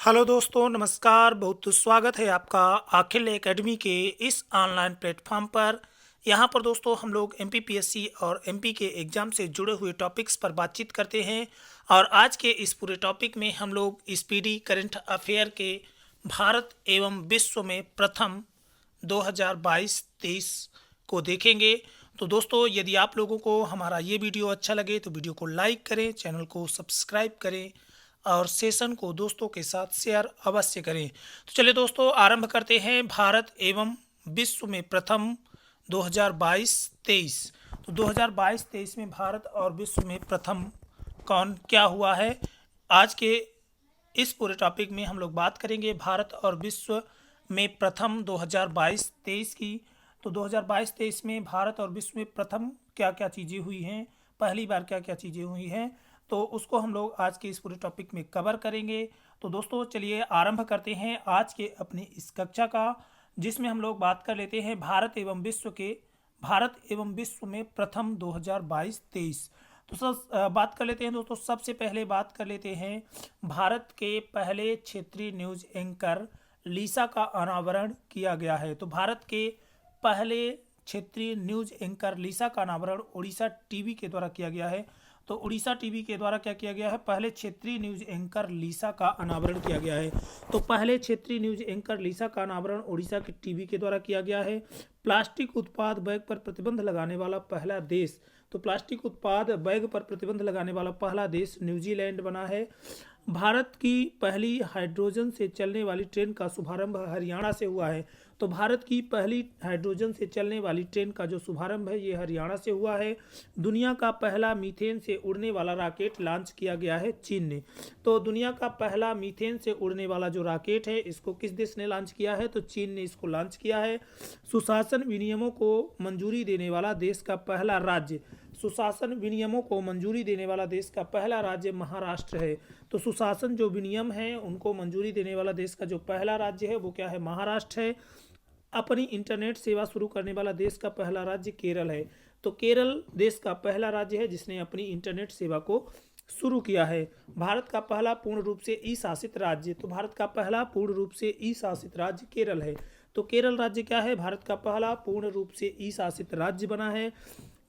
Hello दोस्तों, नमस्कार। बहुत स्वागत है आपका अखिल एकेडमी के इस ऑनलाइन प्लेटफॉर्म पर। यहाँ पर दोस्तों हम लोग एमपीपीएससी और एमपी के एग्ज़ाम से जुड़े हुए टॉपिक्स पर बातचीत करते हैं। और आज के इस पूरे टॉपिक में हम लोग स्पीडी करंट अफेयर के भारत एवं विश्व में प्रथम 2022-23 को देखेंगे। तो दोस्तों, यदि आप लोगों को हमारा ये वीडियो अच्छा लगे तो वीडियो को लाइक करें, चैनल को सब्सक्राइब करें और सेशन को दोस्तों के साथ शेयर अवश्य करें। तो चलिए दोस्तों, आरंभ करते हैं। भारत एवं विश्व में प्रथम 2022-23। तो 2022-23 में भारत और विश्व में प्रथम कौन क्या हुआ है, आज के इस पूरे टॉपिक में हम लोग बात करेंगे भारत और विश्व में प्रथम 2022-23 की। तो 2022-23 में भारत और विश्व में प्रथम क्या क्या चीज़ें हुई हैं, पहली बार क्या क्या चीज़ें हुई हैं, तो उसको हम लोग आज के इस पूरे टॉपिक में कवर करेंगे। तो दोस्तों चलिए आरंभ करते हैं आज के अपनी इस कक्षा का, जिसमें हम लोग बात कर लेते हैं भारत एवं विश्व में प्रथम 2022-23। तो बात कर लेते हैं दोस्तों। सबसे पहले बात कर लेते हैं भारत के पहले क्षेत्रीय न्यूज़ एंकर लीसा का अनावरण किया गया है। तो भारत के पहले क्षेत्रीय न्यूज़ एंकर लीसा का अनावरण उड़ीसा टीवी के द्वारा किया गया है। तो उड़ीसा टीवी के द्वारा क्या किया गया है, पहले क्षेत्रीय न्यूज़ एंकर लीसा का अनावरण किया गया है। तो पहले क्षेत्रीय न्यूज़ एंकर लीसा का अनावरण उड़ीसा के टीवी के द्वारा किया गया है। प्लास्टिक उत्पाद बैग पर प्रतिबंध लगाने वाला पहला देश, तो प्लास्टिक उत्पाद बैग पर प्रतिबंध लगाने वाला पहला देश न्यूजीलैंड बना है। भारत की पहली हाइड्रोजन से चलने वाली ट्रेन का शुभारंभ हरियाणा से हुआ है। तो भारत की पहली हाइड्रोजन से चलने वाली ट्रेन का जो शुभारंभ है ये हरियाणा से हुआ है। दुनिया का पहला मीथेन से उड़ने वाला रॉकेट लॉन्च किया गया है चीन ने। तो दुनिया का पहला मीथेन से उड़ने वाला जो रॉकेट है इसको किस देश ने लॉन्च किया है, तो चीन ने इसको लॉन्च किया है। सुशासन विनियमों को मंजूरी देने वाला देश का पहला राज्य, सुशासन विनियमों को मंजूरी देने वाला देश का पहला राज्य महाराष्ट्र है। तो सुशासन जो विनियम है उनको मंजूरी देने वाला देश का जो पहला राज्य है वो क्या है, महाराष्ट्र है। अपनी इंटरनेट सेवा शुरू करने वाला देश का पहला राज्य केरल है। तो केरल देश का पहला राज्य है जिसने अपनी इंटरनेट सेवा को शुरू किया है। भारत का पहला पूर्ण रूप से ई शासित राज्य, तो भारत का पहला पूर्ण रूप से ई शासित राज्य केरल है। तो केरल राज्य क्या है, भारत का पहला पूर्ण रूप से ई शासित राज्य बना है।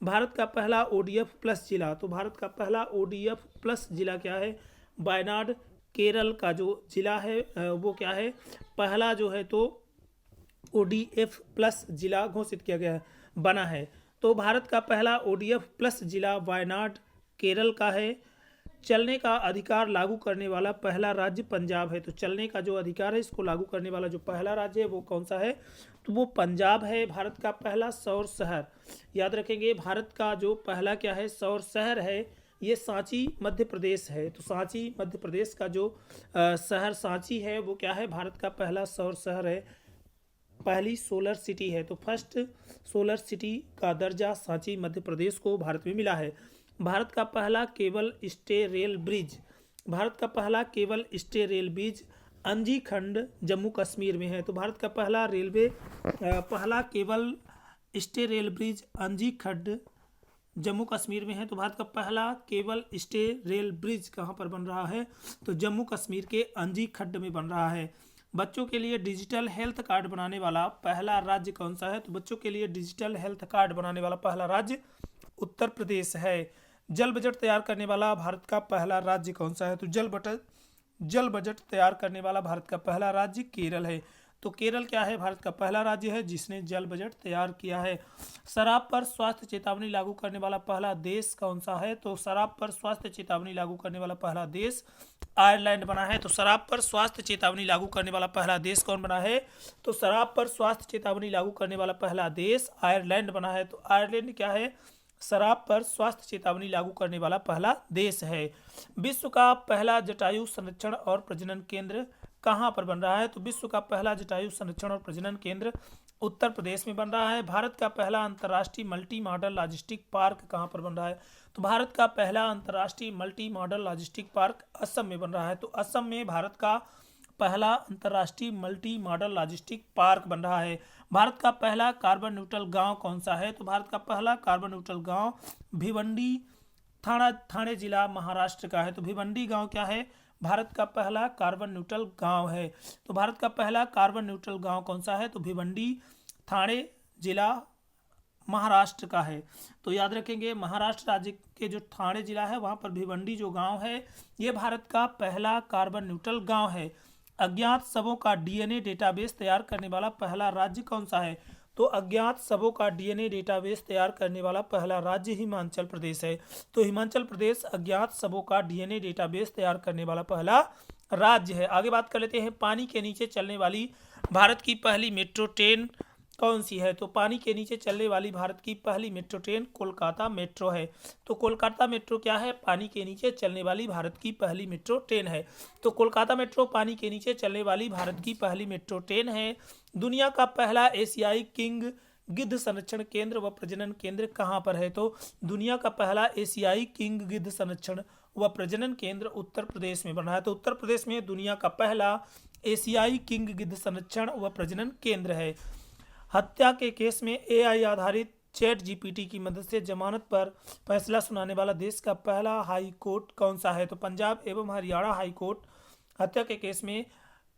भारत का पहला ओडीएफ प्लस जिला, तो भारत का पहला ओडीएफ प्लस जिला क्या है, वायनाड केरल का जो जिला है वो क्या है, पहला जो है तो ओडीएफ प्लस जिला घोषित किया गया है, बना है। तो भारत का पहला ओडीएफ प्लस जिला वायनाड केरल का है। चलने का अधिकार लागू करने वाला पहला राज्य पंजाब है। तो चलने का जो अधिकार है इसको लागू करने वाला जो पहला राज्य है वो कौन सा है, तो वो पंजाब है। भारत का पहला सौर शहर, याद रखेंगे भारत का जो पहला क्या है सौर शहर है ये सांची मध्य प्रदेश है। तो सांची मध्य प्रदेश का जो शहर सांची है वो क्या है, भारत का पहला सौर शहर है, पहली सोलर सिटी है। तो फर्स्ट सोलर सिटी का दर्जा सांची मध्य प्रदेश को भारत में मिला है। भारत का पहला cable stay rail bridge, Bharat का पहला केबल स्टे रेल ब्रिज अंजी खंड जम्मू कश्मीर में है। तो भारत का पहला केबल स्टे रेल ब्रिज अंजी खंड जम्मू कश्मीर में है। तो भारत का पहला केबल स्टे रेल ब्रिज कहाँ पर बन रहा है, तो जम्मू कश्मीर के अंजी खंड में बन रहा है। बच्चों के लिए डिजिटल हेल्थ कार्ड बनाने वाला पहला राज्य कौन सा है, तो बच्चों के लिए डिजिटल हेल्थ कार्ड बनाने वाला पहला राज्य उत्तर प्रदेश है। जल बजट तैयार करने वाला भारत का पहला राज्य कौन सा है, तो जल बजट तैयार करने वाला भारत का पहला राज्य केरल है। तो केरल क्या है, भारत का पहला राज्य है जिसने जल बजट तैयार किया है। शराब पर स्वास्थ्य चेतावनी लागू करने वाला पहला देश कौन सा है, तो शराब पर स्वास्थ्य चेतावनी लागू करने वाला पहला देश आयरलैंड बना है। तो शराब पर स्वास्थ्य चेतावनी लागू करने वाला पहला देश कौन बना है, तो शराब पर स्वास्थ्य चेतावनी लागू करने वाला पहला देश आयरलैंड बना है। तो आयरलैंड क्या है, शराब पर स्वास्थ्य चेतावनी लागू करने वाला पहला देश है। विश्व का पहला जटायु संरक्षण और प्रजनन केंद्र कहाँ पर बन रहा है, तो विश्व का पहला जटायु संरक्षण और प्रजनन केंद्र उत्तर प्रदेश में बन रहा है। भारत का पहला अंतर्राष्ट्रीय मल्टी मॉडल लॉजिस्टिक पार्क कहाँ पर बन रहा है, तो भारत का पहला अंतर्राष्ट्रीय multi modal logistic park Assam में बन रहा है। तो असम में भारत का पहला अंतर्राष्ट्रीय मल्टी मॉडल लॉजिस्टिक पार्क बन रहा है। भारत का पहला कार्बन न्यूट्रल गांव कौन सा है, तो भारत का पहला कार्बन न्यूट्रल गांव भिवंडी थाने जिला महाराष्ट्र का है। तो भिवंडी गांव क्या है, भारत का पहला कार्बन न्यूट्रल गांव है? तो भारत का पहला कार्बन न्यूट्रल गांव कौन सा है? तो भिवंडी, ठाणे जिला महाराष्ट्र का है। तो याद रखेंगे, महाराष्ट्र राज्य के जो ठाणे जिला है वहां पर भिवंडी जो गांव है ये भारत का पहला कार्बन न्यूट्रल गांव है। अज्ञात शवों का डीएनए डेटाबेस तैयार करने वाला पहला राज्य कौन सा है? तो अज्ञात शवों का डीएनए डेटाबेस तैयार करने वाला पहला राज्य हिमाचल प्रदेश है। तो हिमाचल प्रदेश अज्ञात शवों का डीएनए डेटाबेस तैयार करने वाला पहला राज्य है। आगे बात कर लेते हैं, पानी के नीचे चलने वाली भारत की पहली मेट्रो ट्रेन कौन सी है? तो पानी के नीचे चलने वाली भारत की पहली मेट्रो ट्रेन कोलकाता मेट्रो है। तो कोलकाता मेट्रो क्या है? पानी के नीचे चलने वाली भारत की पहली मेट्रो ट्रेन है। तो कोलकाता मेट्रो पानी के नीचे चलने वाली भारत की पहली मेट्रो ट्रेन है। दुनिया का पहला एशियाई किंग गिद्ध संरक्षण केंद्र व प्रजनन केंद्र कहाँ पर है? तो दुनिया का पहला एशियाई किंग गिद्ध संरक्षण व प्रजनन केंद्र उत्तर प्रदेश में बना है। तो उत्तर प्रदेश में दुनिया का पहला एशियाई किंग गिद्ध संरक्षण व प्रजनन केंद्र है। हत्या के केस में एआई आधारित चैट जीपीटी की मदद से जमानत पर फैसला सुनाने वाला देश का पहला हाई कोर्ट कौन सा है? तो पंजाब एवं हरियाणा हाई कोर्ट हत्या के केस में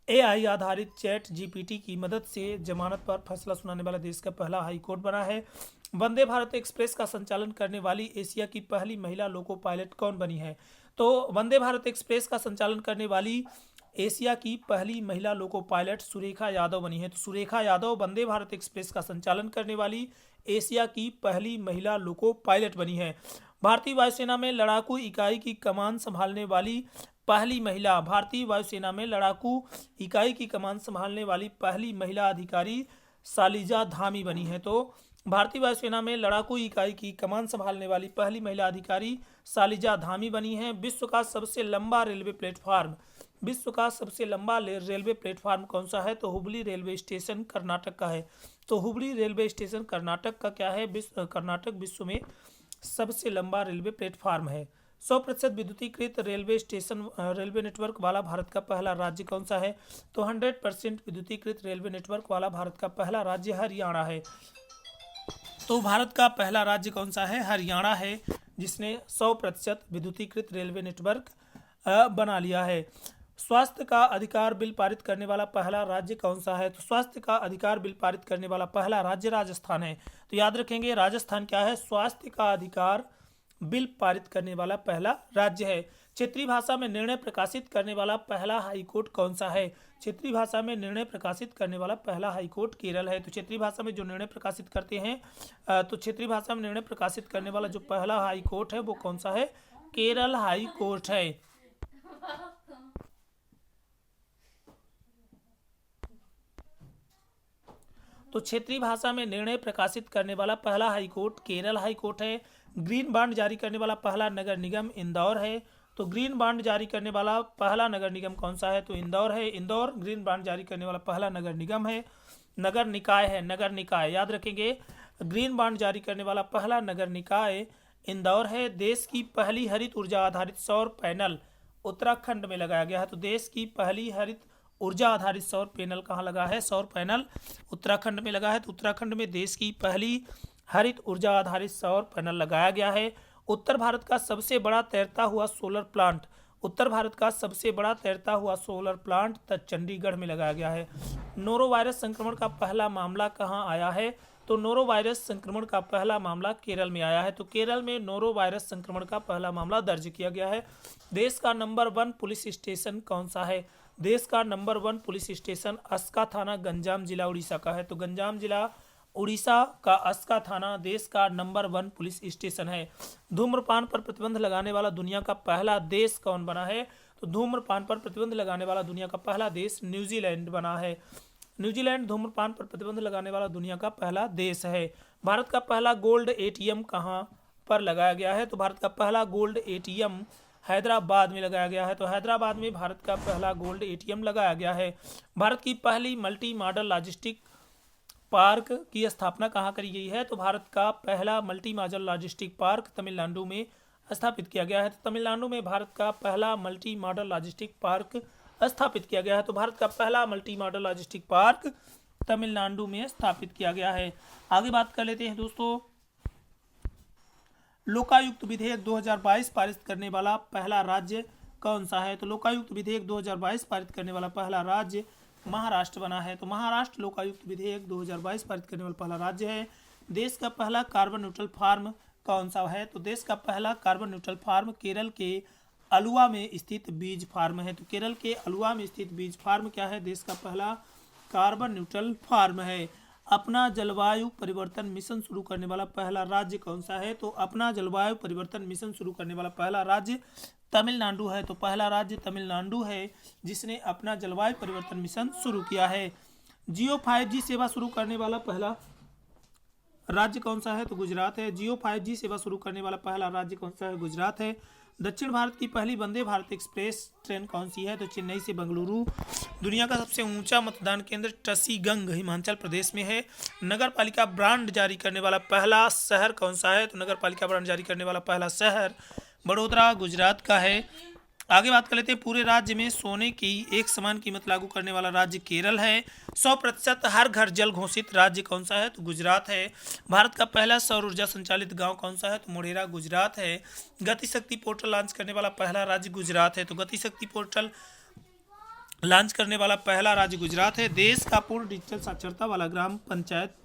एआई आधारित चैट जीपीटी की मदद से जमानत पर फैसला सुनाने वाला देश का पहला हाई कोर्ट बना है। वंदे भारत एक्सप्रेस का संचालन करने वाली एशिया की पहली महिला लोको पायलट कौन बनी है? तो वंदे भारत एक्सप्रेस का संचालन करने वाली एशिया की पहली महिला लोको पायलट सुरेखा यादव बनी है। तो सुरेखा यादव वंदे भारत एक्सप्रेस का संचालन करने वाली एशिया की पहली महिला लोको पायलट बनी है। भारतीय वायुसेना में लड़ाकू इकाई की कमान संभालने वाली पहली महिला, भारतीय वायुसेना में लड़ाकू इकाई की कमान संभालने वाली पहली महिला अधिकारी सालिजा धामी बनी है। तो भारतीय वायुसेना में लड़ाकू इकाई की कमान संभालने वाली पहली महिला अधिकारी सालिजा धामी बनी है। विश्व का सबसे लंबा रेलवे प्लेटफार्म, विश्व का सबसे लंबा रेलवे प्लेटफार्म कौन सा है? तो हुबली रेलवे स्टेशन कर्नाटक का है। तो हुबली रेलवे स्टेशन कर्नाटक का क्या है? कर्नाटक विश्व में सबसे लंबा रेलवे प्लेटफार्म है। 100% विद्युतीकृत रेलवे स्टेशन रेलवे नेटवर्क वाला भारत का पहला राज्य कौन सा है? तो 100% विद्युतीकृत रेलवे नेटवर्क वाला भारत का पहला राज्य हरियाणा है। तो भारत का पहला राज्य कौन सा है? हरियाणा है, जिसने 100% विद्युतीकृत रेलवे नेटवर्क बना लिया है। स्वास्थ्य का अधिकार बिल पारित करने वाला पहला राज्य कौन सा है? तो स्वास्थ्य का अधिकार बिल पारित करने वाला पहला राज्य राजस्थान है। तो याद रखेंगे, राजस्थान क्या है? स्वास्थ्य का अधिकार बिल पारित करने वाला पहला राज्य है। क्षेत्रीय भाषा में निर्णय प्रकाशित करने वाला पहला हाईकोर्ट कौन सा है? क्षेत्रीय भाषा में निर्णय प्रकाशित करने वाला पहला हाईकोर्ट केरल है। तो क्षेत्रीय भाषा में जो निर्णय प्रकाशित करते हैं, तो क्षेत्रीय भाषा में निर्णय प्रकाशित करने वाला जो पहला हाईकोर्ट है वो कौन सा है? केरल हाई कोर्ट है। तो क्षेत्रीय भाषा में निर्णय प्रकाशित करने वाला पहला हाईकोर्ट केरल हाईकोर्ट है। ग्रीन बॉन्ड जारी करने वाला पहला नगर निगम इंदौर है। तो ग्रीन बॉन्ड जारी करने वाला पहला नगर निगम कौन सा है? तो इंदौर है। इंदौर ग्रीन बॉन्ड जारी करने वाला पहला नगर निगम है, नगर निकाय है, नगर निकाय। याद रखेंगे, ग्रीन बॉन्ड जारी करने वाला पहला नगर निकाय इंदौर है। देश की पहली हरित ऊर्जा आधारित सौर पैनल उत्तराखंड में लगाया गया है। तो देश की पहली हरित ऊर्जा आधारित सौर पैनल कहाँ लगा है? सौर पैनल उत्तराखंड में लगा है। तो उत्तराखंड में देश की पहली हरित ऊर्जा आधारित सौर पैनल लगाया गया है। उत्तर भारत का सबसे बड़ा तैरता हुआ सोलर प्लांट, उत्तर भारत का सबसे बड़ा तैरता हुआ सोलर प्लांट चंडीगढ़ में लगाया गया है। नोरो वायरस संक्रमण का पहला मामला कहाँ आया है? तो नोरो वायरस संक्रमण का पहला मामला केरल में आया है। तो केरल में नोरो वायरस संक्रमण का पहला मामला दर्ज किया गया है। देश का नंबर 1 पुलिस स्टेशन कौन सा है? देश का नंबर 1 पुलिस स्टेशन अस्का थाना गंजाम जिला उड़ीसा का है। तो गंजाम जिला उड़ीसा का अस्का थाना देश का नंबर 1 पुलिस स्टेशन है। धूम्रपान पर प्रतिबंध लगाने वाला दुनिया का पहला देश कौन बना है? तो धूम्रपान पर प्रतिबंध लगाने वाला दुनिया का पहला देश न्यूजीलैंड बना है। न्यूजीलैंड धूम्रपान पर प्रतिबंध लगाने वाला दुनिया का पहला देश है। भारत का पहला गोल्ड एटीएम कहाँ पर लगाया गया है? तो भारत का पहला गोल्ड एटीएम हैदराबाद में लगाया गया है। तो हैदराबाद में भारत का पहला गोल्ड एटीएम लगाया गया है। भारत की पहली मल्टी मॉडल लॉजिस्टिक पार्क की स्थापना कहाँ करी गई है? तो भारत का पहला multi modal logistic park Tamil Nadu में स्थापित किया गया है। तो तमिलनाडु में भारत का पहला मल्टी मॉडल लॉजिस्टिक पार्क स्थापित किया गया है। तो भारत का पहला multi modal logistic park Tamil Nadu में स्थापित किया गया है। आगे बात कर लेते हैं दोस्तों, लोकायुक्त विधेयक 2022 पारित करने वाला पहला राज्य कौन सा है? तो लोकायुक्त विधेयक 2022 पारित करने वाला पहला राज्य महाराष्ट्र बना है। तो महाराष्ट्र लोकायुक्त विधेयक 2022 पारित करने वाला पहला राज्य है। देश का पहला कार्बन न्यूट्रल फार्म कौन सा है? तो देश का पहला कार्बन न्यूट्रल फार्म केरल के अलुआ में स्थित बीज फार्म है। तो केरल के अलुआ में स्थित बीज फार्म क्या है? देश का पहला कार्बन न्यूट्रल फार्म है। अपना जलवायु परिवर्तन मिशन शुरू करने वाला पहला राज्य कौन सा है? तो अपना जलवायु परिवर्तन मिशन शुरू करने वाला पहला राज्य तमिलनाडु है। तो पहला राज्य तमिलनाडु है जिसने अपना जलवायु परिवर्तन मिशन शुरू किया है। जियो 5G सेवा शुरू करने वाला पहला राज्य कौन सा है? तो गुजरात है। जियो 5G सेवा शुरू करने वाला पहला राज्य कौन सा है? गुजरात है। दक्षिण भारत की पहली वंदे भारत एक्सप्रेस ट्रेन कौन सी है? तो चेन्नई से बेंगलुरु। दुनिया का सबसे ऊंचा मतदान केंद्र टसीगंग हिमाचल प्रदेश में है। नगर पालिका ब्रांड जारी करने वाला पहला शहर कौन सा है? तो नगर पालिका ब्रांड जारी करने वाला पहला शहर बड़ोदरा गुजरात का है। आगे बात कर लेते हैं, पूरे राज्य में सोने की एक समान कीमत लागू करने वाला राज्य केरल है। 100% हर घर जल घोषित राज्य कौन सा है? तो गुजरात है। भारत का पहला सौर ऊर्जा संचालित गांव कौन सा है? तो मोढेरा गुजरात है। गति शक्ति पोर्टल लॉन्च करने वाला पहला राज्य गुजरात है। तो गति शक्ति पोर्टल लॉन्च करने वाला पहला राज्य गुजरात है। देश का पूर्ण डिजिटल साक्षरता वाला ग्राम पंचायत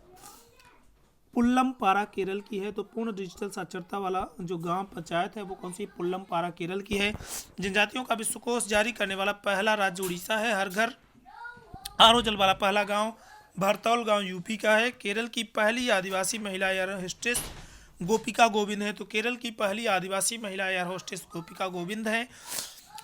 पुल्लमपारा केरल की है। तो पूर्ण डिजिटल साक्षरता वाला जो ग्राम पंचायत है वो कौन सी? पुल्लमपारा केरल की है। जनजातियों का विश्वकोश जारी करने वाला पहला राज्य उड़ीसा है। हर घर आरो जल वाला पहला गांव भरतौल गांव यूपी का है। केरल की पहली आदिवासी महिला एयर होस्टेस गोपिका गोविंद है। तो केरल की पहली आदिवासी महिला एयर होस्टेस गोपिका गोविंद है।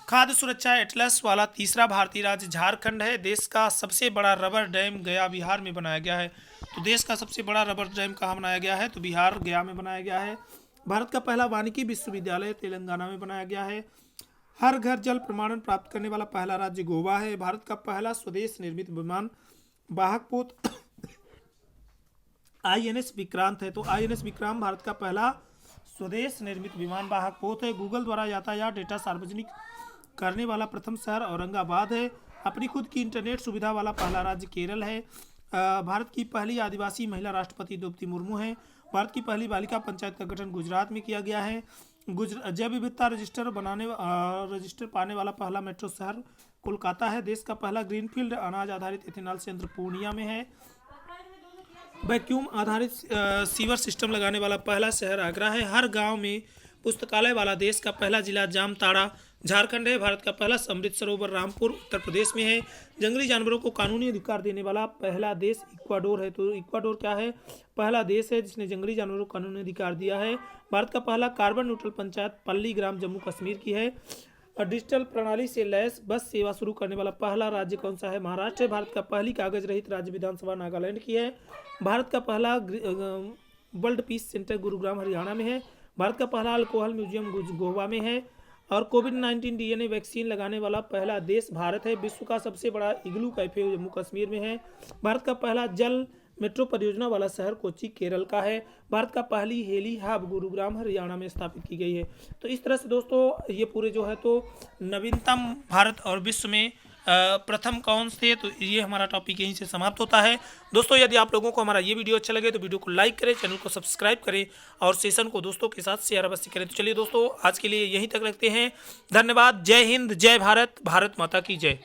खाद्य सुरक्षा एटलस वाला तीसरा भारतीय राज्य झारखंड है। देश का सबसे बड़ा रबर डैम गया बिहार में बनाया गया है। तो देश का सबसे बड़ा रबर डैम कहाँ बनाया गया है? तो बिहार गया में बनाया गया है। भारत का पहला वानिकी विश्वविद्यालय तेलंगाना में बनाया गया है। हर घर जल प्रमाणन प्राप्त करने वाला पहला राज्य गोवा है। भारत का पहला स्वदेश निर्मित विमान वाहक पोत INS विक्रांत है। तो INS विक्रांत भारत का पहला स्वदेश निर्मित विमान वाहक पोत है। गूगल द्वारा यातायात डेटा सार्वजनिक करने वाला प्रथम शहर औरंगाबाद है। अपनी खुद की इंटरनेट सुविधा वाला पहला राज्य केरल है। भारत की पहली आदिवासी महिला राष्ट्रपति द्रौपदी मुर्मू है। भारत की पहली बालिका पंचायत का गठन गुजरात में किया गया है। जैव विविधता रजिस्टर पाने वाला पहला मेट्रो शहर कोलकाता है। देश का पहला ग्रीनफील्ड अनाज आधारित एथेनॉल संयंत्र पूर्णिया में है। वैक्यूम आधारित सीवर सिस्टम लगाने वाला पहला शहर आगरा है। हर गांव में पुस्तकालय वाला देश का पहला जिला जामताड़ा झारखंड है। भारत का पहला अमृत सरोवर रामपुर उत्तर प्रदेश में है। जंगली जानवरों को कानूनी अधिकार देने वाला पहला देश इक्वाडोर है। तो इक्वाडोर क्या है? पहला देश है जिसने जंगली जानवरों को कानूनी अधिकार दिया है। भारत का पहला कार्बन न्यूट्रल पंचायत पल्लीग्राम जम्मू कश्मीर की है। डिजिटल प्रणाली से लैस बस सेवा शुरू करने वाला पहला राज्य कौन सा है? महाराष्ट्र है। भारत का पहली कागज रहित राज्य विधानसभा नागालैंड की है। भारत का पहला world peace centre Gurugram Haryana में है। भारत का पहला अल्कोहल म्यूजियम गोवा में है। और कोविड-19 DNA वैक्सीन लगाने वाला पहला देश भारत है। विश्व का सबसे बड़ा इग्लू कैफे जम्मू कश्मीर में है। भारत का पहला जल मेट्रो परियोजना वाला शहर कोच्चि केरल का है। भारत का पहली हेली हब गुरुग्राम हरियाणा में स्थापित की गई है। तो इस तरह से दोस्तों ये पूरे जो है तो नवीनतम भारत और विश्व में प्रथम कौन थे, तो ये हमारा टॉपिक यहीं से समाप्त होता है। दोस्तों यदि आप लोगों को हमारा ये वीडियो अच्छा लगे तो वीडियो को लाइक करें, चैनल को सब्सक्राइब करें और सेशन को दोस्तों के साथ शेयर अवश्य करें। तो चलिए दोस्तों आज के लिए यहीं तक रखते हैं। धन्यवाद। जय हिंद, जय भारत, भारत माता की जय।